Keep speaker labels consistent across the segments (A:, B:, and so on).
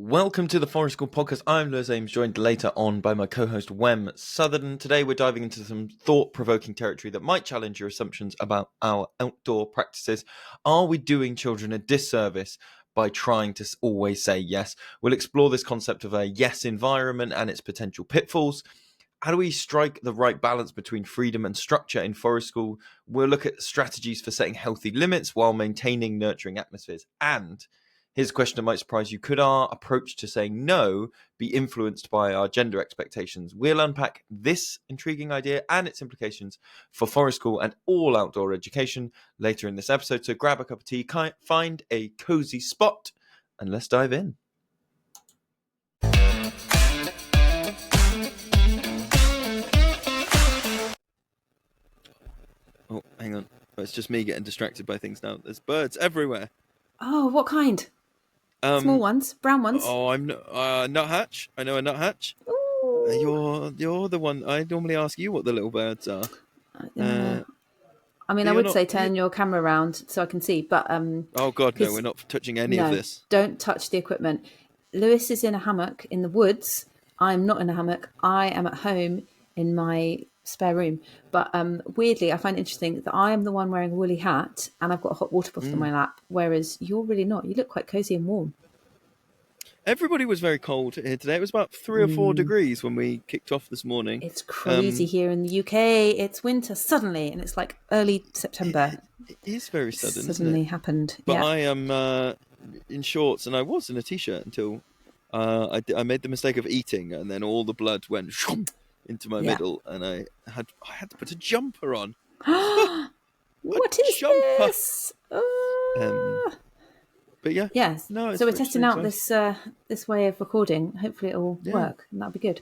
A: Welcome to the Forest School Podcast. I'm Lewis Ames, joined later on by my co-host Wem Southerton. Today we're diving into some thought-provoking territory that might challenge your assumptions about our outdoor practices. Are we doing children a disservice by trying to always say yes? We'll explore this concept of a yes environment and its potential pitfalls. How do we strike the right balance between freedom and structure in forest school? We'll look at strategies for setting healthy limits while maintaining nurturing atmospheres. And here's a question that might surprise you. Could our approach to saying no be influenced by our gender expectations? We'll unpack this intriguing idea and its implications for forest school and all outdoor education later in this episode. So grab a cup of tea, find a cozy spot, and let's dive in. Oh, hang on. Oh, it's just me getting distracted by things now. There's birds everywhere.
B: Oh, what kind? Small ones, brown ones.
A: Oh, I'm nuthatch. I know a nuthatch. You're the one. I normally ask you what the little birds are.
B: I would say turn your camera around so I can see, but
A: oh God, no, we're not touching any of this.
B: Don't touch the equipment. Lewis is in a hammock in the woods. I'm not in a hammock. I am at home in my spare room. But weirdly, I find it interesting that I am the one wearing a woolly hat and I've got a hot water bottle in my lap, whereas you're really not. You look quite cozy and warm.
A: Everybody was very cold here today. It was about 3 or 4 degrees when we kicked off this morning.
B: It's crazy here in the UK. It's winter suddenly, and it's like early September.
A: It is very sudden.
B: Suddenly happened.
A: But
B: yeah.
A: I am in shorts, and I was in a t-shirt until I made the mistake of eating, and then all the blood went into my middle, and I had to put a jumper on.
B: What is this?
A: But yeah.
B: Yes.
A: No,
B: so we're testing out this way of recording. Hopefully it will work, and that'll be good.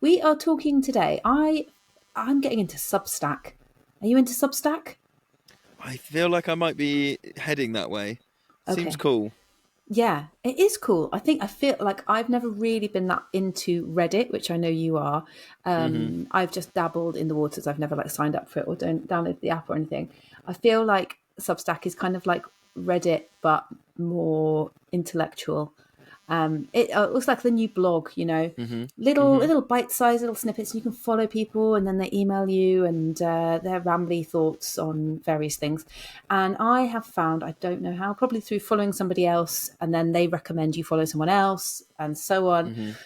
B: We are talking today. I'm getting into Substack. Are you into Substack?
A: I feel like I might be heading that way.
B: Okay.
A: Seems cool.
B: Yeah, it is cool. I feel like I've never really been that into Reddit, which I know you are. I've just dabbled in the waters. I've never signed up for it or don't download the app or anything. I feel like Substack is kind of like Reddit, but more intellectual. It looks like the new blog, little bite-sized little snippets. You can follow people and then they email you and their rambly thoughts on various things. And I have found, I don't know how, probably through following somebody else and then they recommend you follow someone else and so on.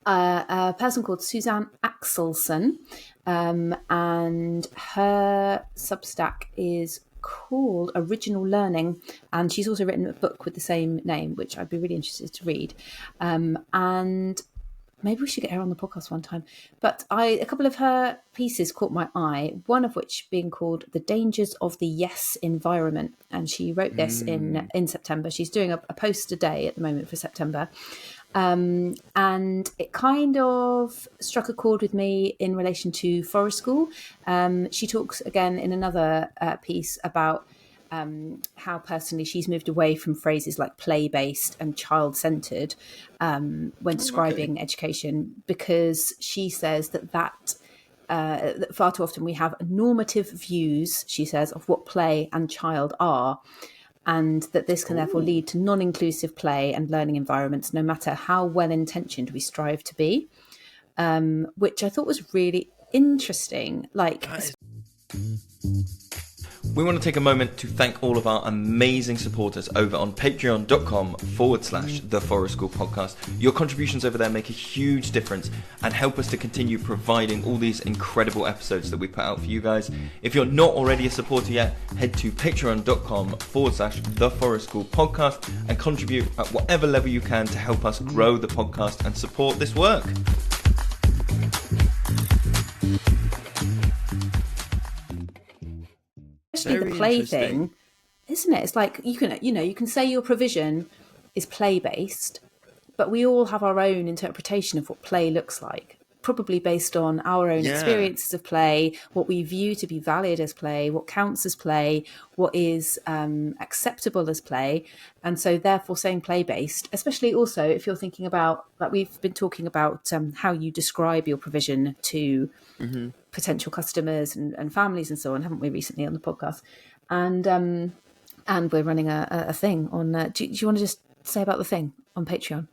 B: A person called Suzanne Axelson, and her Substack is called Original Learning, and she's also written a book with the same name, which I'd be really interested to read. And maybe we should get her on the podcast one time. But a couple of her pieces caught my eye, one of which being called The Dangers of the Yes Environment. And she wrote this in September. She's doing a post a day at the moment for September. And it kind of struck a chord with me in relation to forest school. She talks again in another piece about how personally she's moved away from phrases like play-based and child-centred when describing education, because she says that far too often we have normative views, she says, of what play and child are. And that this can therefore lead to non-inclusive play and learning environments, no matter how well-intentioned we strive to be, which I thought was really interesting.
A: We want to take a moment to thank all of our amazing supporters over on patreon.com/The Forest School Podcast. Your contributions over there make a huge difference and help us to continue providing all these incredible episodes that we put out for you guys. If you're not already a supporter yet, head to patreon.com/The Forest School Podcast and contribute at whatever level you can to help us grow the podcast and support this work.
B: Especially the play thing, isn't it? It's like you can say your provision is play based, but we all have our own interpretation of what play looks like, probably based on our own experiences of play, what we view to be valid as play, what counts as play, what is acceptable as play. And so therefore saying play based, especially also if you're thinking about, like we've been talking about how you describe your provision to potential customers and families and so on, haven't we, recently on the podcast? And we're running a thing on. Do you want to just to say about the thing on Patreon?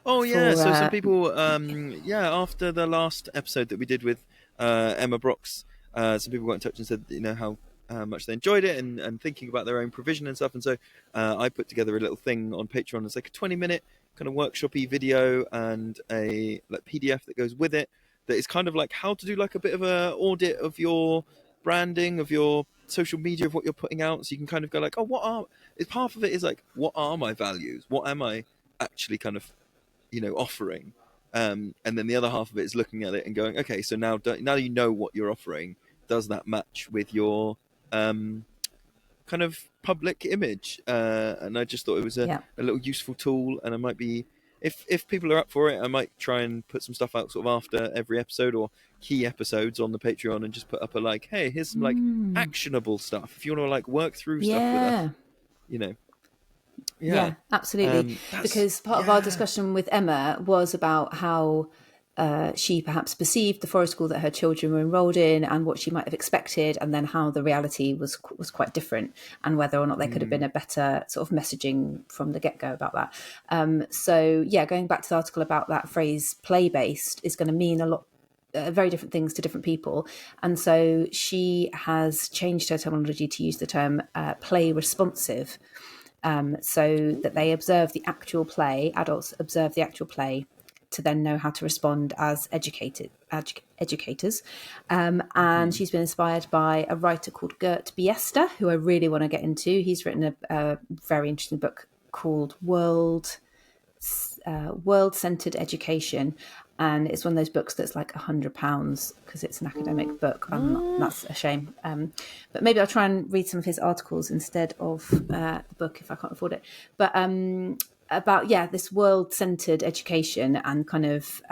A: Oh yeah,
B: For
A: so some people, after the last episode that we did with Emma Brox, some people got in touch and said, how much they enjoyed it and thinking about their own provision and stuff. And so I put together a little thing on Patreon. It's like a 20-minute kind of workshop-y video and a PDF that goes with it. That is kind of like how to do like a bit of a audit of your branding, of your social media, of what you're putting out. So you can kind of go like, half of it is like, what are my values? What am I actually kind of offering, and then the other half of it is looking at it and going, okay, so now you know what you're offering, does that match with your kind of public image? And I just thought it was a little useful tool, and I might be, if people are up for it, I might try and put some stuff out sort of after every episode or key episodes on the Patreon and just put up a hey, here's some actionable stuff if you want to work through stuff with us,
B: Yeah, absolutely. Because part of our discussion with Emma was about how she perhaps perceived the forest school that her children were enrolled in and what she might have expected, and then how the reality was quite different, and whether or not there could have been a better sort of messaging from the get-go about that. Going back to the article about that phrase play-based is going to mean a lot, very different things to different people. And so she has changed her terminology to use the term play responsive. So that they observe the actual play, adults observe the actual play to then know how to respond as educators. And she's been inspired by a writer called Gert Biester, who I really want to get into. He's written a very interesting book called World-Centered Education. And it's one of those books that's like £100 because it's an academic book. That's a shame. But maybe I'll try and read some of his articles instead of the book if I can't afford it. But about this world-centered education and kind of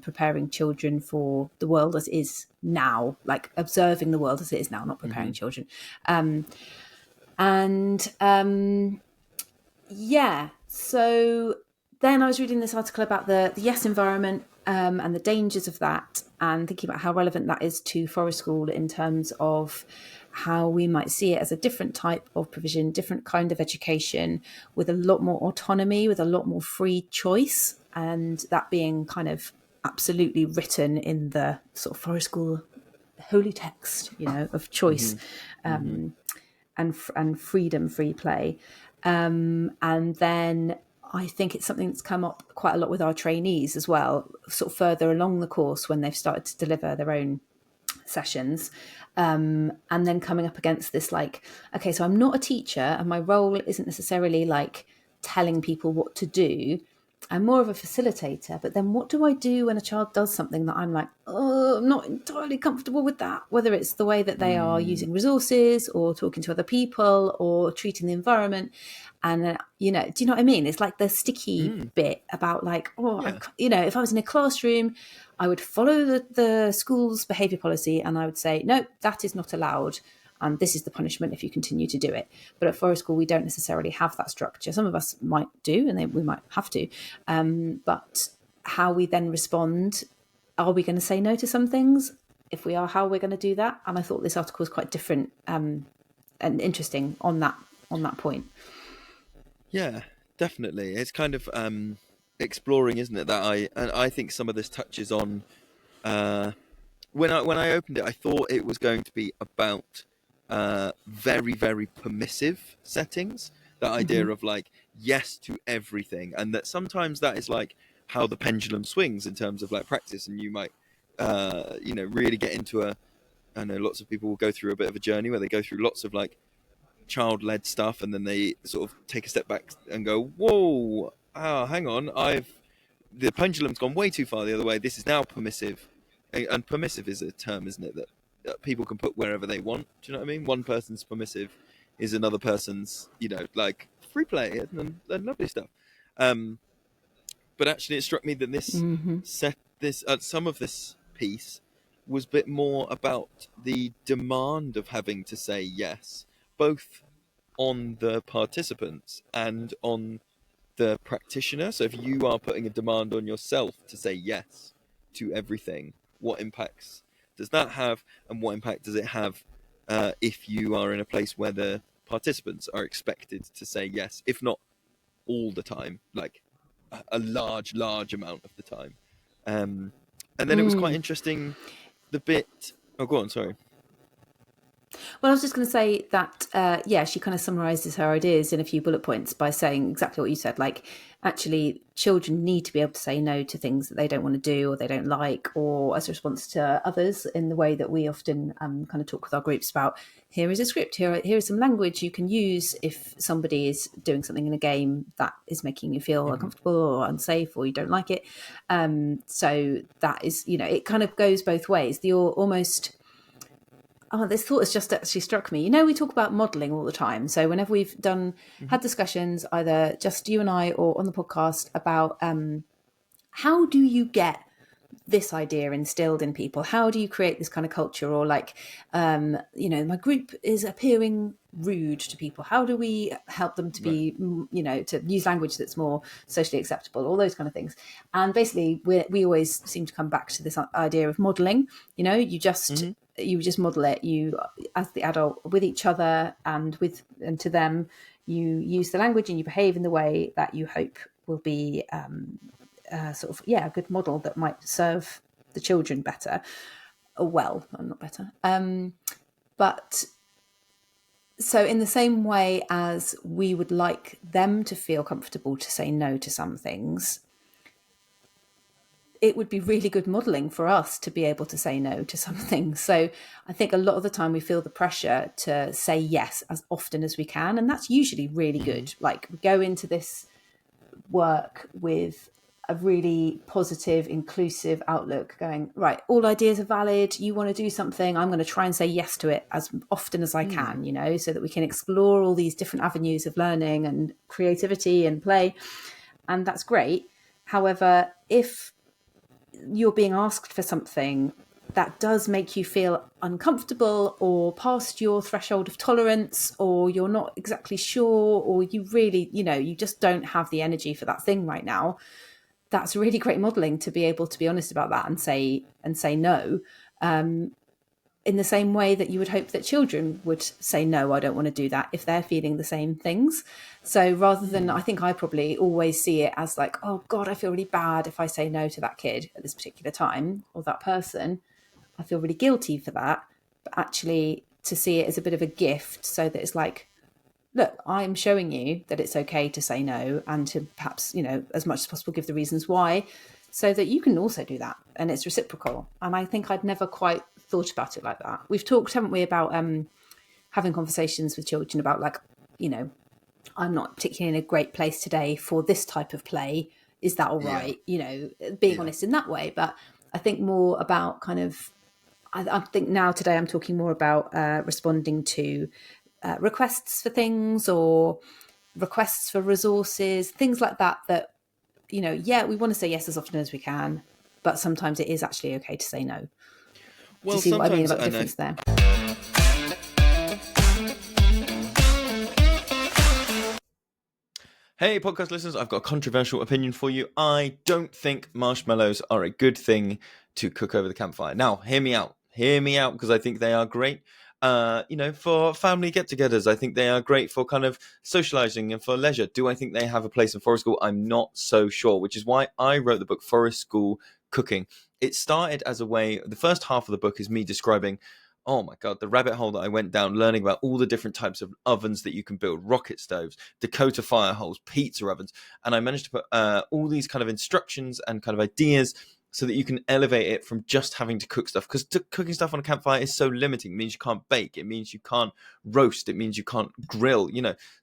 B: preparing children for the world as it is now, like observing the world as it is now, not preparing children. So then I was reading this article about the yes environment and the dangers of that, and thinking about how relevant that is to forest school in terms of how we might see it as a different type of provision, different kind of education with a lot more autonomy, with a lot more free choice, and that being kind of absolutely written in the sort of forest school holy text, of choice and freedom, free play. And then I think it's something that's come up quite a lot with our trainees as well, sort of further along the course when they've started to deliver their own sessions. And then coming up against this, okay, so I'm not a teacher and my role isn't necessarily telling people what to do. I'm more of a facilitator, but then what do I do when a child does something that I'm I'm not entirely comfortable with that, whether it's the way that they are using resources or talking to other people or treating the environment. And, do you know what I mean? It's like the sticky bit about if I was in a classroom, I would follow the school's behaviour policy and I would say, no, that is not allowed. And this is the punishment if you continue to do it. But at forest school, we don't necessarily have that structure. Some of us might do, and we might have to. But how we then respond, are we going to say no to some things? If we are, how are we going to do that? And I thought this article was quite different and interesting on that point.
A: Yeah, definitely. It's kind of exploring, isn't it? I think some of this touches on. When I opened it, I thought it was going to be about very, very permissive settings. That idea of yes to everything, and that sometimes that is how the pendulum swings in terms of practice, and you might really get into I know lots of people will go through a bit of a journey where they go through lots of child-led stuff, and then they sort of take a step back and go, whoa, hang on, the pendulum's gone way too far the other way. This is now permissive. And permissive is a term, isn't it, that people can put wherever they want. Do you know what I mean? One person's permissive is another person's, free play and lovely stuff. But actually, it struck me that some of this piece was a bit more about the demand of having to say yes, both on the participants and on the practitioner. So if you are putting a demand on yourself to say yes to everything, what impacts does that have, and what impact does it have if you are in a place where the participants are expected to say yes, if not all the time, like a large amount of the time. And then it was quite interesting, the bit... Oh, go on, sorry.
B: Well, I was just going to say that, she kind of summarises her ideas in a few bullet points by saying exactly what you said. Like, actually, children need to be able to say no to things that they don't want to do or they don't like, or as a response to others, in the way that we often kind of talk with our groups about, here is a script, here is some language you can use if somebody is doing something in a game that is making you feel uncomfortable or unsafe or you don't like it. So that is, it kind of goes both ways. You're almost... Oh, this thought has just actually struck me. We talk about modelling all the time. So whenever we've had discussions, either just you and I or on the podcast, about how do you get this idea instilled in people? How do you create this kind of culture? Or like, my group is appearing rude to people. How do we help them to be, to use language that's more socially acceptable? All those kind of things. And basically, we always seem to come back to this idea of modelling. You just model it. You, as the adult, with each other and to them, you use the language and you behave in the way that you hope will be a good model that might serve the children better. Well, not better. But so in the same way as we would like them to feel comfortable to say no to some things, it would be really good modelling for us to be able to say no to some things. So I think a lot of the time we feel the pressure to say yes as often as we can. And that's usually really good. Like, we go into this work with a really positive, inclusive outlook, going, right, all ideas are valid. You want to do something, I'm going to try and say yes to it as often as I can, so that we can explore all these different avenues of learning and creativity and play. And that's great. However, if you're being asked for something that does make you feel uncomfortable or past your threshold of tolerance, or you're not exactly sure, or you really, you just don't have the energy for that thing right now, that's really great modelling to be able to be honest about that and say no, in the same way that you would hope that children would say, no, I don't want to do that, if they're feeling the same things. So rather than, I think I probably always see it as like, oh God, I feel really bad if I say no to that kid at this particular time, or that person, I feel really guilty for that. But actually to see it as a bit of a gift, so that it's like, look, I'm showing you that it's okay to say no, and to perhaps, as much as possible give the reasons why, so that you can also do that, and it's reciprocal. And I think I'd never quite thought about it like that. We've talked, haven't we, about having conversations with children about, like, I'm not particularly in a great place today for this type of play. Is that all right? Being honest in that way. But I think more about kind of, I think now today I'm talking more about responding to requests for things, or requests for resources, things like that, we want to say yes as often as we can, but sometimes it is actually okay to say no.
A: Well,
B: do you see what I mean about the difference there?
A: Hey, podcast listeners, I've got a controversial opinion for you. I don't think marshmallows are a good thing to cook over the campfire. Now, hear me out, because I think they are great. For family get-togethers. I think they are great for kind of socializing and for leisure. Do I think they have a place in forest school? I'm not so sure, which is why I wrote the book Forest School Cooking. It started as a way, the first half of the book is me describing, oh my God, the rabbit hole that I went down, learning about all the different types of ovens that you can build, rocket stoves, Dakota fire holes, pizza ovens. And I managed to put all these kind of instructions and kind of ideas so that you can elevate it from just having to cook stuff. Because cooking stuff on a campfire is so limiting. It means you can't bake. It means you can't roast. It means you can't grill,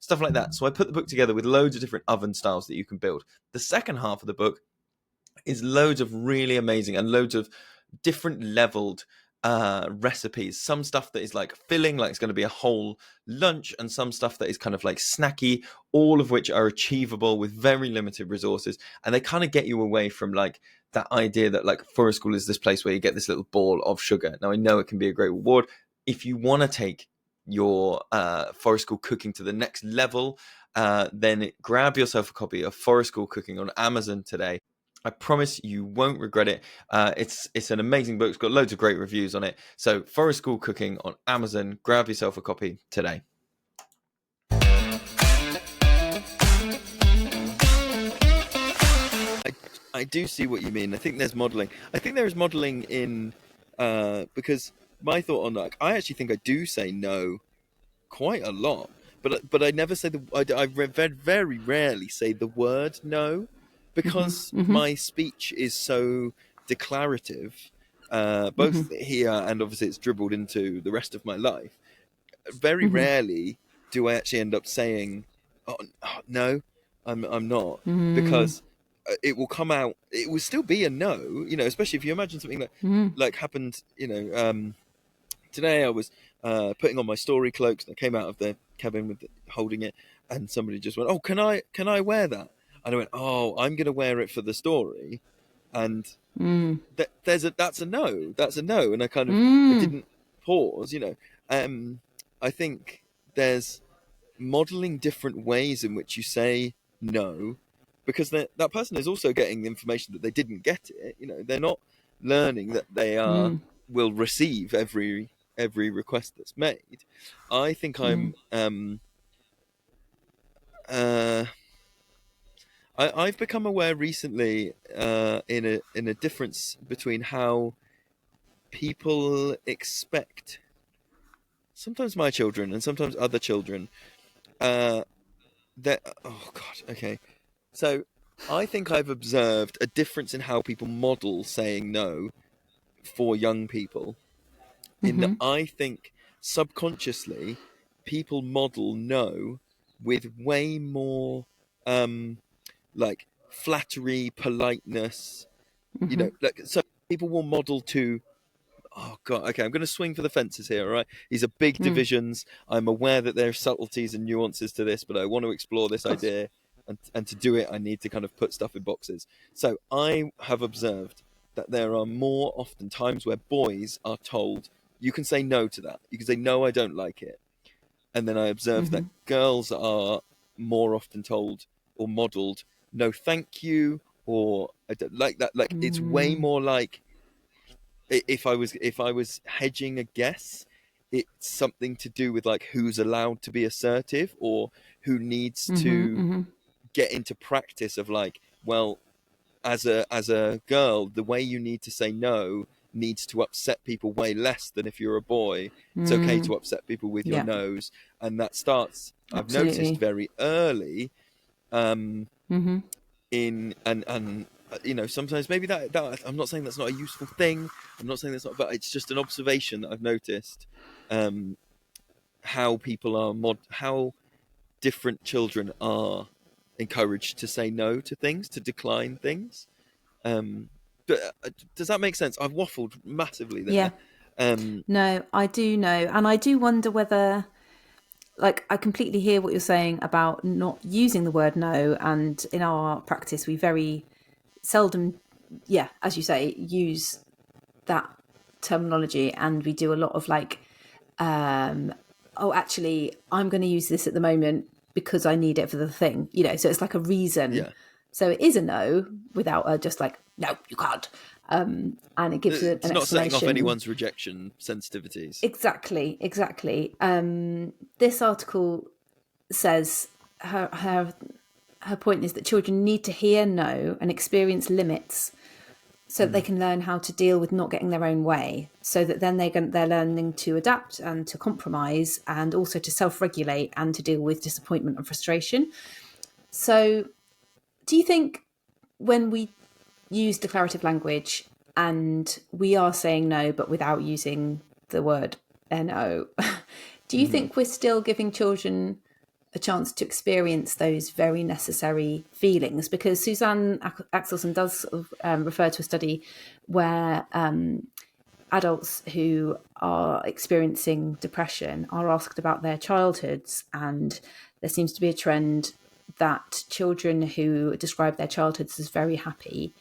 A: stuff like that. So I put the book together with loads of different oven styles that you can build. The second half of the book is loads of really amazing and loads of different leveled recipes. Some stuff that is like filling, like it's going to be a whole lunch, and some stuff that is kind of like snacky, all of which are achievable with very limited resources. And they kind of get you away from like that idea that like forest school is this place where you get this little ball of sugar. Now, I know it can be a great reward. If you want to take your forest school cooking to the next level, then grab yourself a copy of Forest School Cooking on Amazon today. I promise you won't regret it. It's an amazing book. It's got loads of great reviews on it. So Forest School Cooking on Amazon. Grab yourself a copy today. I do see what you mean. I think there's modeling. I think there is modeling in because my thought on that, I actually think I do say no quite a lot, but I never say I very rarely say the word no, because my speech is so declarative, both here and obviously it's dribbled into the rest of my life. Very rarely do I actually end up saying, "Oh, no, I'm not," because it will come out. It will still be a no, especially if you imagine something like happened. Today I was putting on my story cloaks, and I came out of the cabin holding it, and somebody just went, "Oh, can I wear that?" And I went, "Oh, I'm going to wear it for the story," and that's a no, and I didn't pause. I think there's modeling different ways in which you say no, because that person is also getting the information that they didn't get it. They're not learning that they will receive every request that's made. I think I've become aware recently in a difference between how people expect sometimes my children and sometimes other children that oh god okay so I think I've observed a difference in how people model saying no for young people, in that I think subconsciously people model no with way more like flattery, politeness, like so people will model to oh god okay I'm going to swing for the fences here, all right? These are big divisions. I'm aware that there are subtleties and nuances to this, but I want to explore this idea, and to do it I need to kind of put stuff in boxes. So I have observed that there are more often times where boys are told, you can say no to that, you can say no, I don't like it. And then I observe that girls are more often told or modeled, no thank you, or I don't like that. Like it's way more like, if I was hedging a guess, it's something to do with like who's allowed to be assertive, or who needs to get into practice of like, well, as a girl, the way you need to say no needs to upset people way less than if you're a boy. It's okay to upset people with your no's, and that starts. I've noticed very early, in and sometimes maybe that I'm not saying that's not a useful thing. I'm not saying that's not, but it's just an observation that I've noticed. How people are how different children are encouraged to say no to things, to decline things. But does that make sense? I've waffled massively there.
B: No, I do know, and I do wonder whether, like, I completely hear what you're saying about not using the word no, and in our practice we very seldom, as you say, use that terminology, and we do a lot of like, oh, actually, I'm going to use this at the moment because I need it for the thing, so it's like a reason.
A: Yeah.
B: So it is a no without a just like, no, you can't. And it gives an
A: it's not
B: explanation.
A: setting off anyone's rejection sensitivities.
B: Exactly. This article says her point is that children need to hear no and experience limits so that they can learn how to deal with not getting their own way, so that then they're learning to adapt and to compromise, and also to self-regulate and to deal with disappointment and frustration. So do you think when we use declarative language and we are saying no but without using the word no, do you think we're still giving children a chance to experience those very necessary feelings? Because Suzanne Axelson does refer to a study where adults who are experiencing depression are asked about their childhoods, and there seems to be a trend that children who describe their childhoods as very happy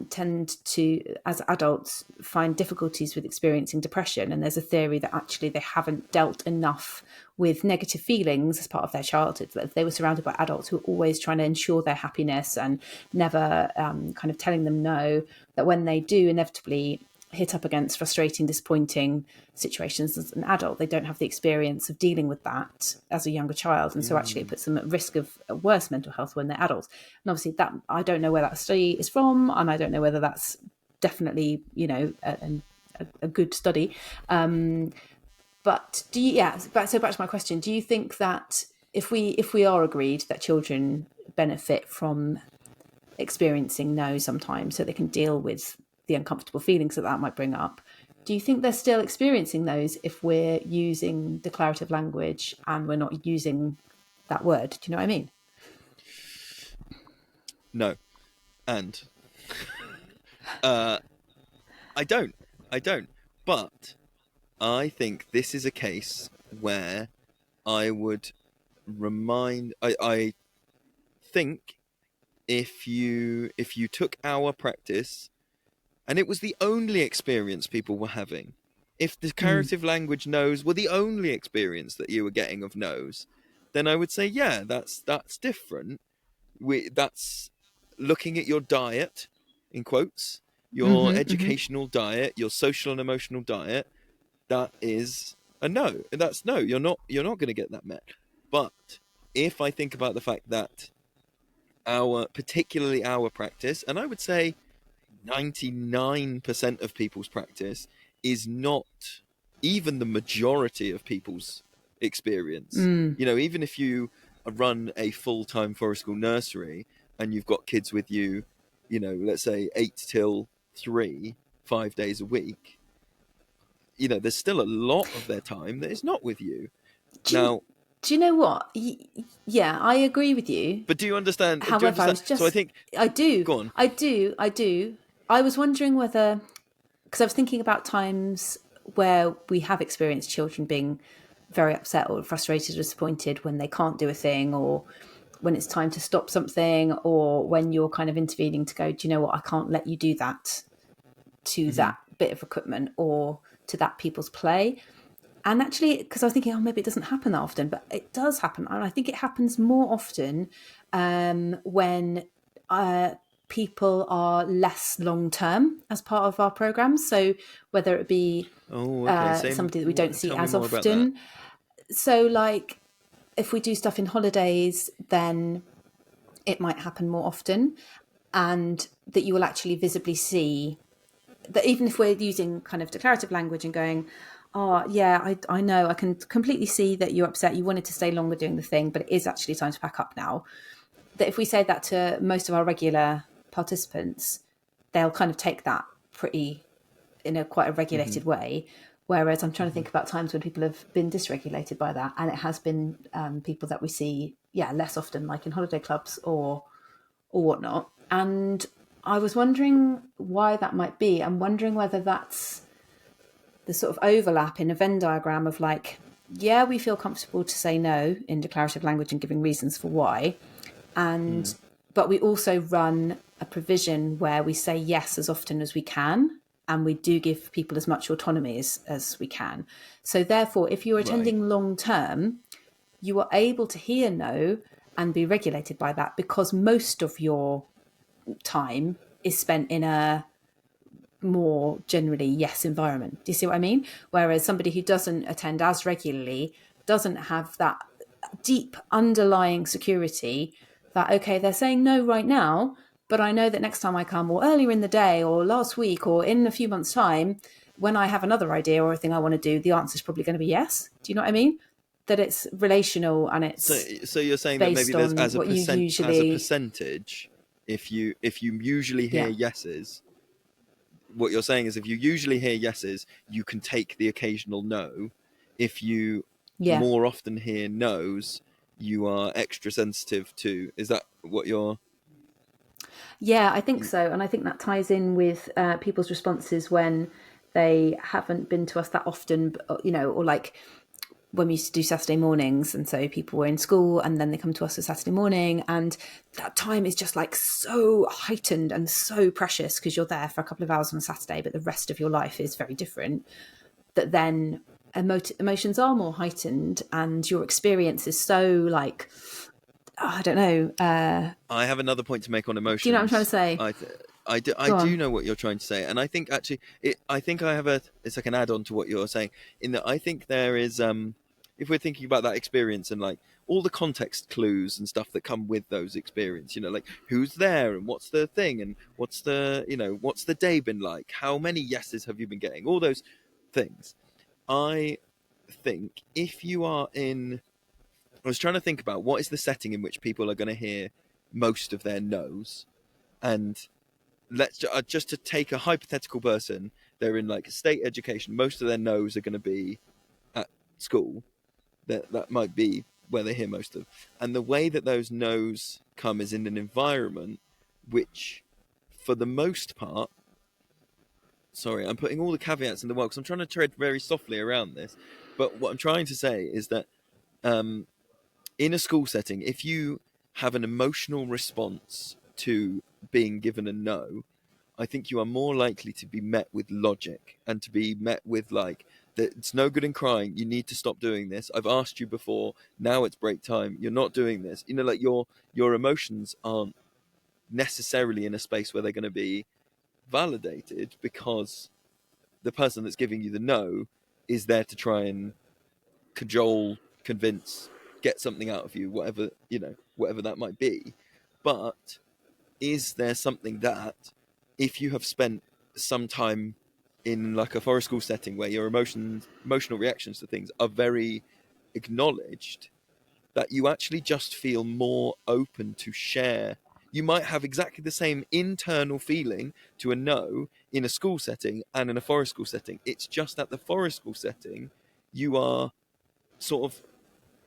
B: tend to, as adults, find difficulties with experiencing depression. And there's a theory that actually they haven't dealt enough with negative feelings as part of their childhood. That if they were surrounded by adults who were always trying to ensure their happiness and never kind of telling them no, that when they do inevitably hit up against frustrating, disappointing situations as an adult. They don't have the experience of dealing with that as a younger child. And so actually it puts them at risk of worse mental health when they're adults. And obviously that, I don't know where that study is from, and I don't know whether that's definitely, a good study. But back to my question, do you think that if we are agreed that children benefit from experiencing no sometimes so they can deal with the uncomfortable feelings that might bring up, do you think they're still experiencing those if we're using declarative language and we're not using that word? Do you know what I mean?
A: No. And I don't. But I think this is a case where I would remind. I think if you took our practice, and it was the only experience people were having, if the declarative language no's were the only experience that you were getting of no's, then I would say, yeah, that's different. That's looking at your diet, in quotes, your educational diet, your social and emotional diet. That is a no. That's no. You're not going to get that met. But if I think about the fact that particularly our practice, and I would say 99% of people's practice is not even the majority of people's experience. Even if you run a full-time forest school nursery and you've got kids with you, let's say 8 till 3, 5 days a week, there's still a lot of their time that is not with you.
B: Do you know what? Yeah, I agree with you.
A: But do you understand?
B: However,
A: So I think
B: I do.
A: Go on.
B: I do. I was wondering whether, because I was thinking about times where we have experienced children being very upset or frustrated or disappointed when they can't do a thing, or when it's time to stop something, or when you're kind of intervening to go, do you know what? I can't let you do that to that bit of equipment or to that people's play. And actually, because I was thinking, maybe it doesn't happen that often, but it does happen. And I think it happens more often when people are less long-term as part of our programs. So whether it be somebody that we don't see as often. So like if we do stuff in holidays, then it might happen more often, and that you will actually visibly see that even if we're using kind of declarative language and going, oh, yeah, I know, I can completely see that you're upset. You wanted to stay longer doing the thing, but it is actually time to pack up now. That if we say that to most of our regular participants, they'll kind of take that in a quite a regulated way. Whereas I'm trying to think about times when people have been dysregulated by that. And it has been people that we see, less often, like in holiday clubs or whatnot. And I was wondering why that might be. I'm wondering whether that's the sort of overlap in a Venn diagram of like, yeah, we feel comfortable to say no in declarative language and giving reasons for why. But we also run a provision where we say yes as often as we can. And we do give people as much autonomy as we can. So therefore, if you're attending long term, you are able to hear no and be regulated by that, because most of your time is spent in a more generally yes environment. Do you see what I mean? Whereas somebody who doesn't attend as regularly doesn't have that deep underlying security that, okay, they're saying no right now, but I know that next time I come, or earlier in the day, or last week, or in a few months' time, when I have another idea or a thing I want to do, the answer is probably going to be yes. Do you know what I mean? That it's relational and it's
A: so you're saying that maybe there's as a percentage, if you usually hear yeses, what you're saying is if you usually hear yeses, you can take the occasional no. If you more often hear no's, you are extra sensitive to. Is that what you're?
B: Yeah, I think so. And I think that ties in with people's responses when they haven't been to us that often, or like when we used to do Saturday mornings. And so people were in school and then they come to us for Saturday morning. And that time is just like so heightened and so precious because you're there for a couple of hours on a Saturday, but the rest of your life is very different. That then emotions are more heightened and your experience is so I don't know.
A: I have another point to make on emotions.
B: Do you know what I'm trying to say?
A: I do, I
B: Go
A: do
B: on.
A: know what you're trying to say, and I think actually, I think I have it's like an add-on to what you're saying. In that, I think there is, if we're thinking about that experience and like all the context clues and stuff that come with those experience, like who's there and what's the thing and what's the day been like? How many yeses have you been getting? All those things. I think if you are in, I was trying to think about what is the setting in which people are going to hear most of their no's, and let's just to take a hypothetical person, they're in like state education, most of their no's are going to be at school. That might be where they hear most of, and the way that those no's come is in an environment which, for the most part, sorry, I'm putting all the caveats in the world because I'm trying to tread very softly around this, but what I'm trying to say is that in a school setting, if you have an emotional response to being given a no, I think you are more likely to be met with logic and to be met with like that it's no good in crying. You need to stop doing this. I've asked you before. Now it's break time. You're not doing this. Like your emotions aren't necessarily in a space where they're going to be validated because the person that's giving you the no is there to try and cajole, convince, get something out of you, whatever that might be. But is there something that, if you have spent some time in like a forest school setting where your emotional reactions to things are very acknowledged, that you actually just feel more open to share? You might have exactly the same internal feeling to a no in a school setting and in a forest school setting. It's just that the forest school setting, you are sort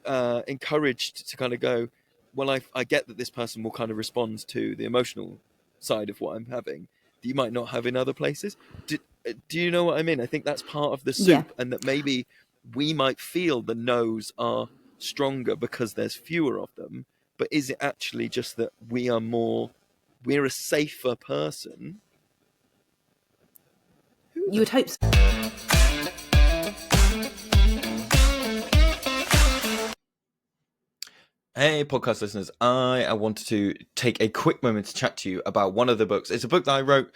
A: of encouraged to kind of go, well, I get that this person will kind of respond to the emotional side of what I'm having that you might not have in other places. Do you know what I mean? I think that's part of the
B: Yeah.
A: soup, and that maybe we might feel the no's are stronger because there's fewer of them, but is it actually just that we're a safer person?
B: You would hope so.
A: Hey, podcast listeners. I wanted to take a quick moment to chat to you about one of the books. It's a book that I wrote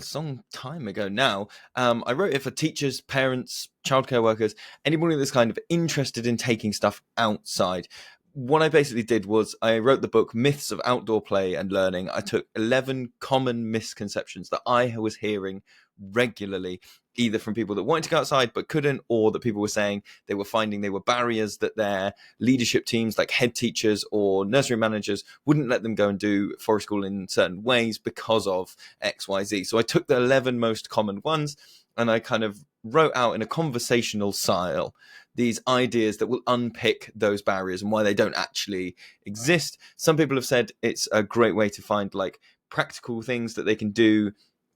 A: some time ago now. I wrote it for teachers, parents, childcare workers, anybody that's kind of interested in taking stuff outside. What I basically did was I wrote the book Myths of Outdoor Play and Learning. I took 11 common misconceptions that I was hearing regularly, either from people that wanted to go outside but couldn't, or that people were saying they were finding they were barriers that their leadership teams, like head teachers or nursery managers, wouldn't let them go and do forest school in certain ways because of XYZ. So I took the 11 most common ones and I kind of wrote out in a conversational style these ideas that will unpick those barriers and why they don't actually exist. Some people have said it's a great way to find like practical things that they can do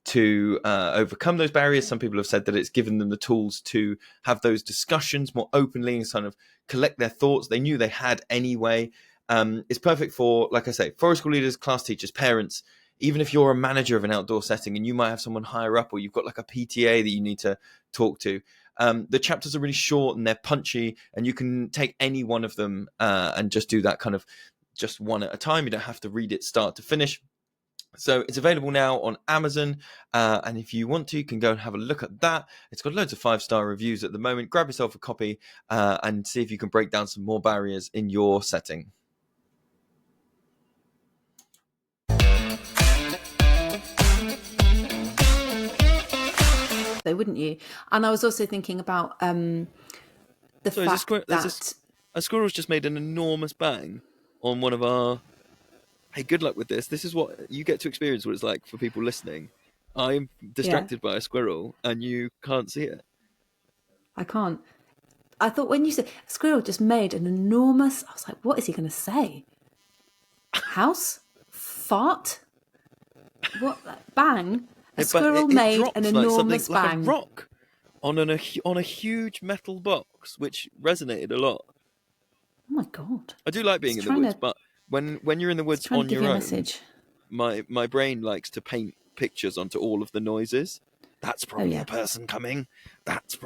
A: to overcome those barriers. Some people have said that it's given them the tools to have those discussions more openly and kind of collect their thoughts they knew they had anyway. It's perfect for, like I say, forest school leaders, class teachers, parents. Even if you're a manager of an outdoor setting and you might have someone higher up, or you've got like a PTA that you need to talk to. The chapters are really short and they're punchy, and you can take any one of them and just do that kind of just one at a time. You don't have to read it start to finish. So it's available now on Amazon, and if you want to, you can go and have a look at that. It's got loads of 5-star reviews at the moment. Grab yourself a copy and see if you can break down some more barriers in your setting.
B: Though, wouldn't you? And I was also thinking about the fact that
A: a squirrel's just made an enormous bang on one of our. Hey, good luck with this. This is what you get to experience what it's like for people listening. I'm distracted by a squirrel and you can't see it.
B: I can't. I thought when you said squirrel just made an enormous, I was like, what is he going to say? House? Fart? What? Bang? A squirrel made an enormous bang.
A: Like a rock on a huge metal box, which resonated a lot.
B: Oh my God.
A: I do like being in the woods, but when you're in the woods on your own, my brain likes to paint pictures onto all of the noises. That's probably
B: yeah.
A: a person coming. That's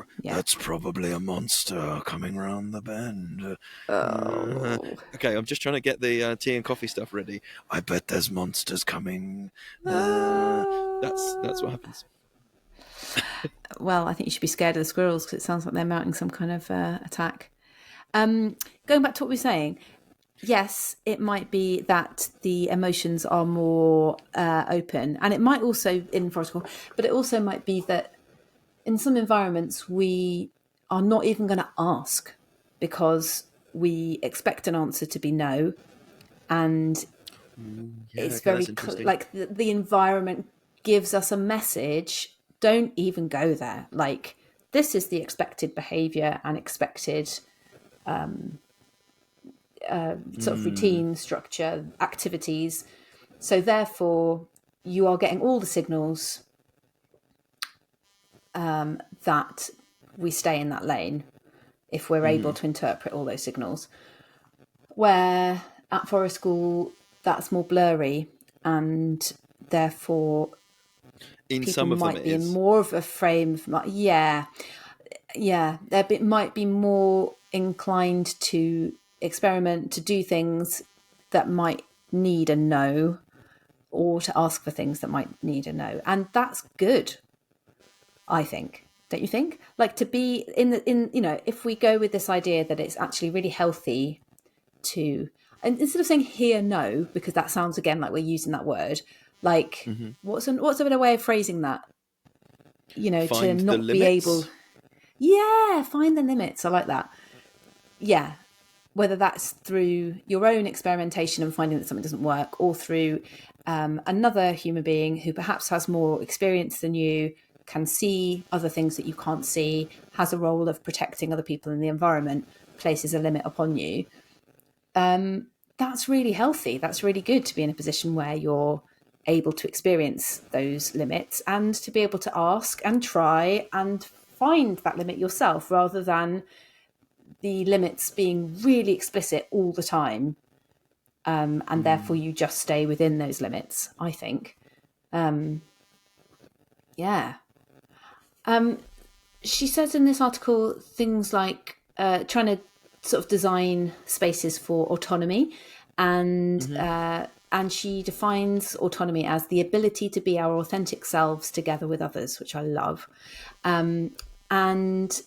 A: probably a monster coming round the bend.
B: Oh.
A: Okay, I'm just trying to get the tea and coffee stuff ready. I bet there's monsters coming. That's what happens.
B: Well, I think you should be scared of the squirrels because it sounds like they're mounting some kind of attack. Going back to what we were saying, yes, it might be that the emotions are more open, and it might also in forest school, but it also might be that in some environments we are not even going to ask because we expect an answer to be no, and it's very like the environment gives us a message. Don't even go there. Like, this is the expected behavior and expected sort of routine, structure, activities. So therefore, you are getting all the signals that we stay in that lane if we're able to interpret all those signals. Where at forest school, that's more blurry, and therefore
A: In
B: people
A: some of them
B: might be in more of a frame of they might be more inclined to experiment, to do things that might need a no, or to ask for things that might need a no, and that's good, I think. Don't you think? Like, to be in if we go with this idea that it's actually really healthy to, and instead of saying hear no, because that sounds again like we're using that word, like what's a better way of phrasing that?
A: Find
B: to
A: the
B: not be able. Yeah, find the limits. I like that. Yeah, whether that's through your own experimentation and finding that something doesn't work, or through another human being who perhaps has more experience than you, can see other things that you can't see, has a role of protecting other people in the environment, places a limit upon you. That's really healthy. That's really good to be in a position where you're able to experience those limits and to be able to ask and try and find that limit yourself, rather than the limits being really explicit all the time, and therefore you just stay within those limits, I think. She says in this article things like trying to sort of design spaces for autonomy, and she defines autonomy as the ability to be our authentic selves together with others, which I love. And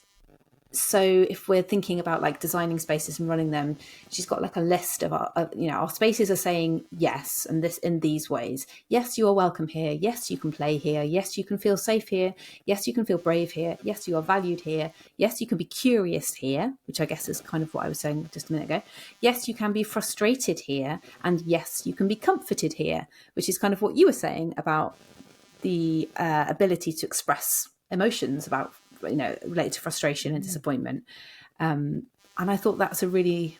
B: so if we're thinking about like designing spaces and running them, she's got like a list of our spaces are saying yes, and this in these ways. Yes, you are welcome here. Yes, you can play here. Yes, you can feel safe here. Yes, you can feel brave here. Yes, you are valued here. Yes, you can be curious here, which I guess is kind of what I was saying just a minute ago. Yes, you can be frustrated here, and yes, you can be comforted here, which is kind of what you were saying about the ability to express emotions about related to frustration and disappointment, and I thought that's a really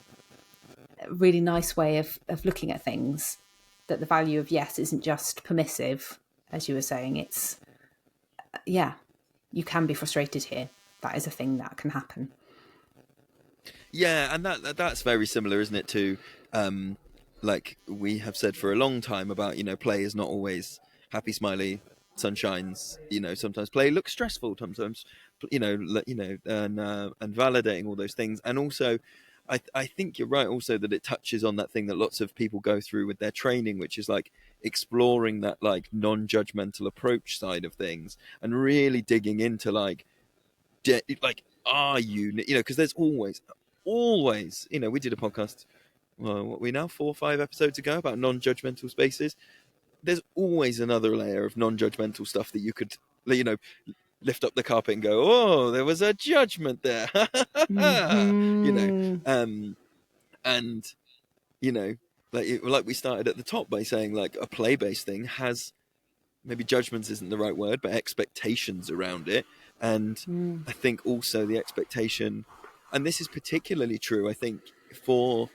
B: nice way of looking at things, that the value of yes isn't just permissive, as you were saying. It's you can be frustrated here. That is a thing that can happen.
A: Yeah, and that's very similar, isn't it, to like we have said for a long time about, play is not always happy, smiley, sunshines. Sometimes play looks stressful. Sometimes, and validating all those things. And also, I think you're right. Also, that it touches on that thing that lots of people go through with their training, which is like exploring that like non-judgmental approach side of things, and really digging into like are you, because there's always, we did a podcast, well, what are we now, 4 or 5 episodes ago, about non-judgmental spaces. There's always another layer of non-judgmental stuff that you could, lift up the carpet and go, oh, there was a judgment there. And like we started at the top by saying, like, a play-based thing has, maybe judgments isn't the right word, but expectations around it. And I think also the expectation, and this is particularly true, I think, for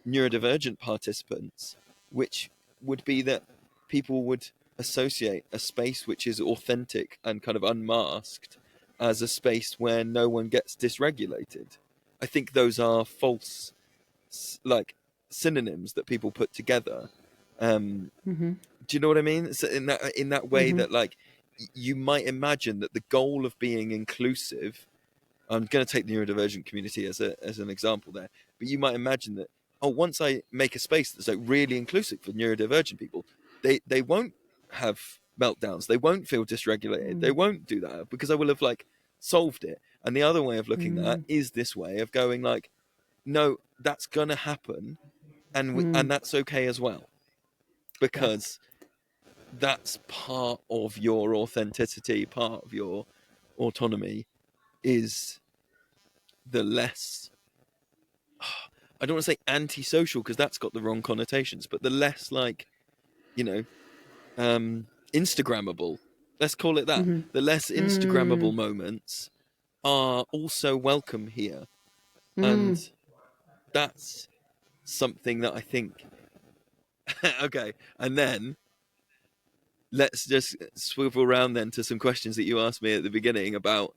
A: neurodivergent participants, which would be that people would associate a space which is authentic and kind of unmasked as a space where no one gets dysregulated. I think those are false, like, synonyms that people put together. Do you know what I mean? So in that way, that like you might imagine that the goal of being inclusive, I'm going to take the neurodivergent community as an example there, but you might imagine that, oh, once I make a space that's like really inclusive for neurodivergent people, they won't have meltdowns, they won't feel dysregulated, they won't do that because I will have like solved it. And the other way of looking at that is this way of going like, no, that's going to happen, and that's okay as well, because that's part of your authenticity, part of your autonomy, is the less, I don't want to say antisocial because that's got the wrong connotations, but the less like, Instagrammable, let's call it that. The less Instagrammable moments are also welcome here. And that's something that I think, okay, and then let's just swivel around then to some questions that you asked me at the beginning about,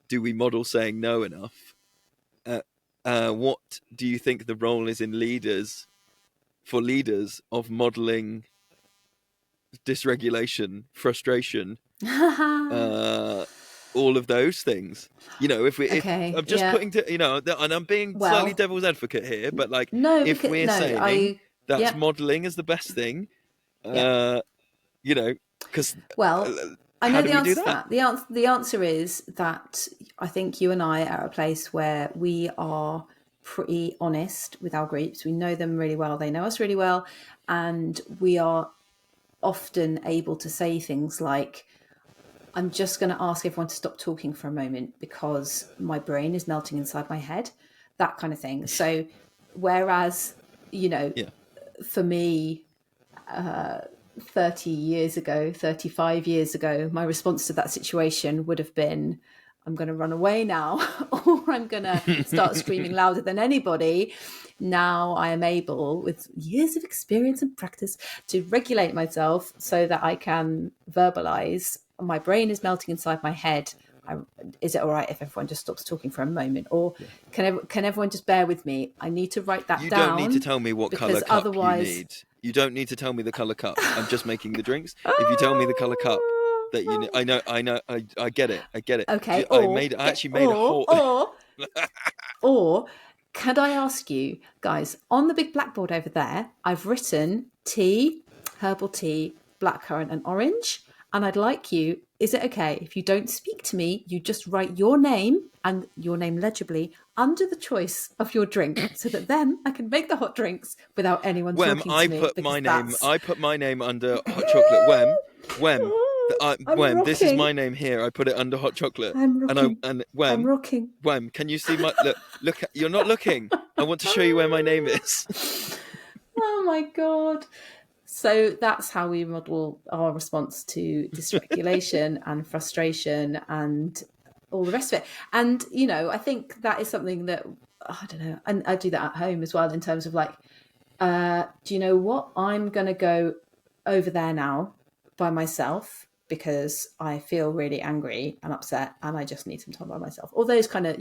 A: do we model saying no enough? What do you think the role is in leaders of modeling dysregulation, frustration, all of those things? I'm just putting to, and I'm being slightly devil's advocate here, but like, if we're saying that's modeling is the best thing, because
B: I know the answer to that. The answer is that I think you and I are at a place where we are pretty honest with our groups. We know them really well. They know us really well. And we are often able to say things like, I'm just going to ask everyone to stop talking for a moment because my brain is melting inside my head, that kind of thing. So whereas, for me, 30 years ago, 35 years ago, my response to that situation would have been, I'm going to run away now, or I'm going to start screaming louder than anybody. Now I am able, with years of experience and practice, to regulate myself so that I can verbalize. My brain is melting inside my head. Is it all right if everyone just stops talking for a moment? Or can everyone just bear with me? I need to write that down.
A: You don't need to tell me what colour cup you need. You don't need to tell me the colour cup. I'm just making the drinks. If you tell me the colour cup that you need, I know, I get it.
B: Okay.
A: I actually made a whole...
B: Or could I ask you, guys, on the big blackboard over there, I've written tea, herbal tea, blackcurrant and orange. And I'd like you, is it okay if you don't speak to me, you just write your name and your name legibly under the choice of your drink so that then I can make the hot drinks without anyone talking to me.
A: I put my name under hot chocolate. Wem, this is my name here. I put it under hot chocolate.
B: I'm rocking.
A: Wem,
B: I'm rocking.
A: Wem, can you see my look? You're not looking. I want to show you where my name is.
B: Oh my God. So that's how we model our response to dysregulation and frustration and all the rest of it. And, I think that is something that, I don't know, and I do that at home as well in terms of like, do you know what? I'm going to go over there now by myself because I feel really angry and upset and I just need some time by myself. All those kind of,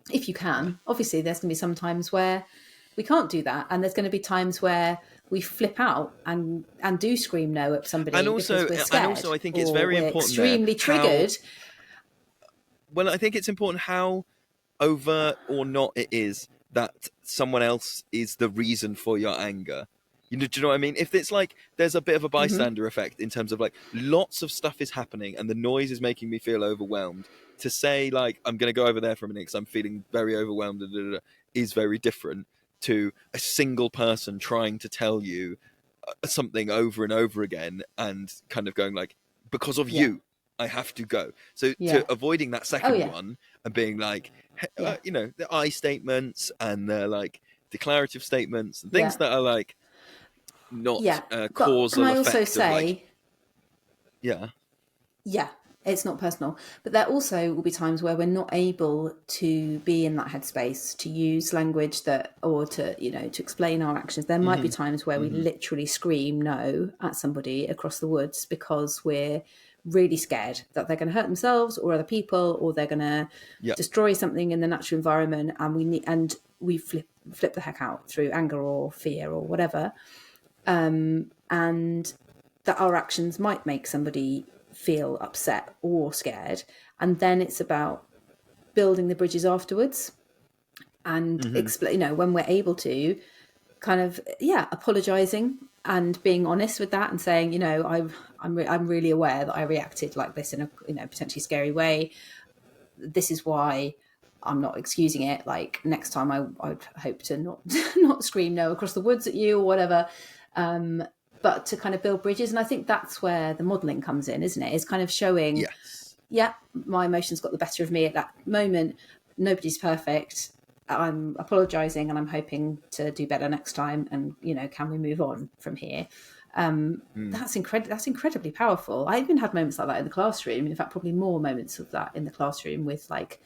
B: if you can. Obviously, there's going to be some times where we can't do that. And there's going to be times where we flip out and do scream no at somebody because we're scared.
A: And also I think it's very important
B: extremely triggered.
A: Well, I think it's important how overt or not it is that someone else is the reason for your anger. Do you know what I mean? If it's like there's a bit of a bystander effect in terms of like lots of stuff is happening and the noise is making me feel overwhelmed, to say like I'm going to go over there for a minute because I'm feeling very overwhelmed is very different to a single person trying to tell you something over and over again and kind of going like, because of you, I have to go. So to avoiding that second one and being like, the I statements and the like declarative statements and things that are like not causal effect. Can I also say,
B: it's not personal, but there also will be times where we're not able to be in that headspace to use language or to explain our actions. There might be times where we literally scream no at somebody across the woods because we're really scared that they're going to hurt themselves or other people, or they're going to destroy something in the natural environment, and we flip the heck out through anger or fear or whatever, and that our actions might make somebody feel upset or scared. And then it's about building the bridges afterwards and when we're able to kind of, apologizing and being honest with that and saying, I'm really aware that I reacted like this in a, potentially scary way. This is why I'm not excusing it. Like next time I'd hope to not scream no across the woods at you or whatever. But to kind of build bridges. And I think that's where the modeling comes in, isn't it? It's kind of showing,
A: Yes.
B: yeah, my emotions got the better of me at that moment. Nobody's perfect. I'm apologizing and I'm hoping to do better next time. And, can we move on from here? That's incredibly powerful. I even had moments like that in the classroom. In fact, probably more moments of that in the classroom with like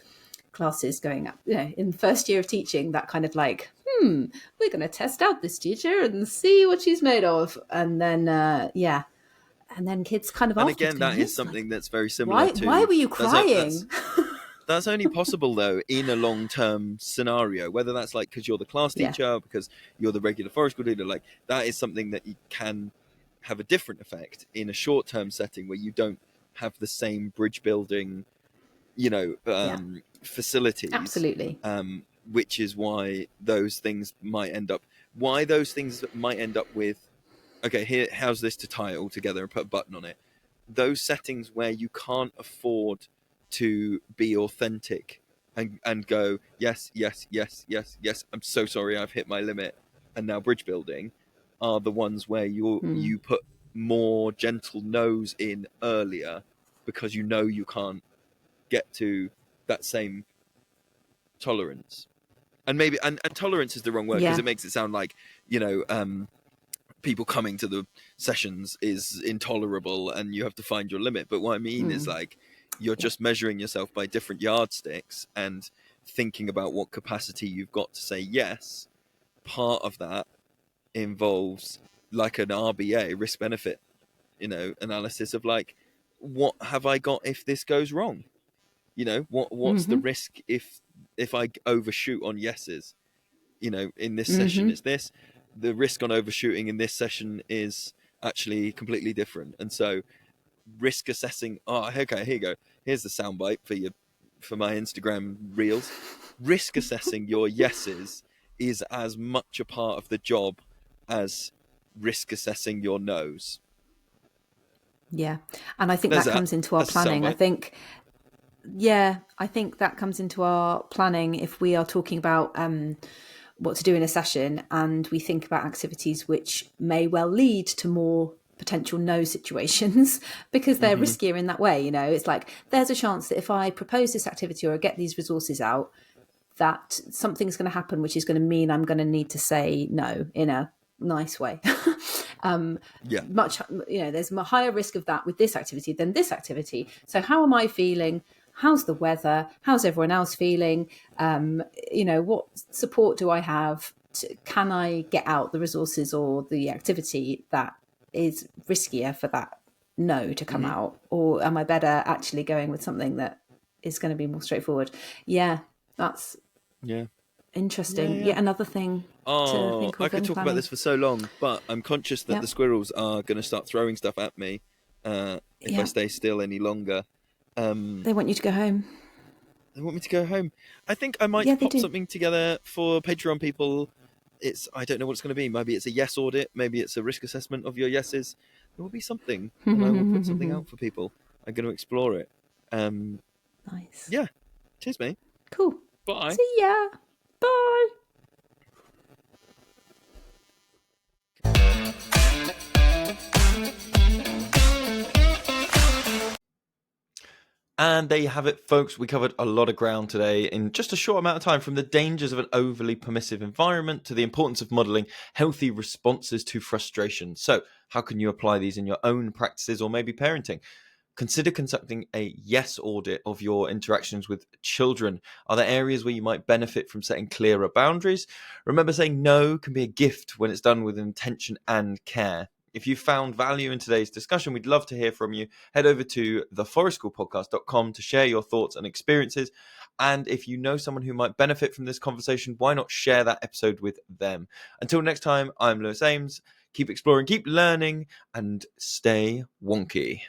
B: classes going up, in the first year of teaching, that kind of like, we're going to test out this teacher and see what she's made of. And then, and then kids kind of
A: and
B: afterwards
A: again, that is something that's very similar to...
B: Why were you crying?
A: That's only possible, though, in a long-term scenario, whether that's like because you're the class teacher, because you're the regular forest school leader, like that is something that you can have a different effect in a short-term setting where you don't have the same bridge building, facilities.
B: Absolutely.
A: Which is why those things might end up with, okay, how's this to tie it all together and put a button on it? Those settings where you can't afford to be authentic and go, yes, I'm so sorry, I've hit my limit, and now bridge building, are the ones where you put more gentle no's in earlier because you can't get to that same tolerance. And maybe and tolerance is the wrong word because it makes it sound like people coming to the sessions is intolerable and you have to find your limit. But what I mean is like you're just measuring yourself by different yardsticks and thinking about what capacity you've got to say yes. Part of that involves like an RBA, risk benefit, analysis of like, what have I got if this goes wrong? What's the risk if I overshoot on yeses? In this session it's this. The risk on overshooting in this session is actually completely different. And so risk assessing, okay, here you go. Here's the soundbite for my Instagram reels. Risk assessing your yeses is as much a part of the job as risk assessing your no's.
B: Yeah. And I think that comes into our planning. I think that comes into our planning if we are talking about what to do in a session and we think about activities which may well lead to more potential no situations because they're riskier in that way. It's like there's a chance that if I propose this activity or I get these resources out, that something's going to happen which is going to mean I'm going to need to say no in a nice way. There's a higher risk of that with this activity than this activity. So how am I feeling? How's the weather? How's everyone else feeling? What support do I have? Can I get out the resources or the activity that is riskier for that no to come out? Or am I better actually going with something that is going to be more straightforward? Yeah, that's interesting. Yeah, another thing to think of.
A: I could talk about this for so long, but I'm conscious that the squirrels are going to start throwing stuff at me if I stay still any longer.
B: They want you to go home.
A: They want me to go home. I think I might pop something together for Patreon people. I don't know what it's going to be. Maybe it's a yes audit. Maybe it's a risk assessment of your yeses. There will be something, and I will put something out for people. I'm going to explore it.
B: Nice.
A: Yeah. Cheers, mate.
B: Cool.
A: Bye.
B: See ya. Bye.
A: And there you have it, folks. We covered a lot of ground today in just a short amount of time, from the dangers of an overly permissive environment to the importance of modelling healthy responses to frustration. So how can you apply these in your own practices or maybe parenting? Consider conducting a yes audit of your interactions with children. Are there areas where you might benefit from setting clearer boundaries? Remember, saying no can be a gift when it's done with intention and care. If you found value in today's discussion, we'd love to hear from you. Head over to theforestschoolpodcast.com to share your thoughts and experiences. And if you know someone who might benefit from this conversation, why not share that episode with them? Until next time, I'm Lewis Ames. Keep exploring, keep learning, and stay wonky.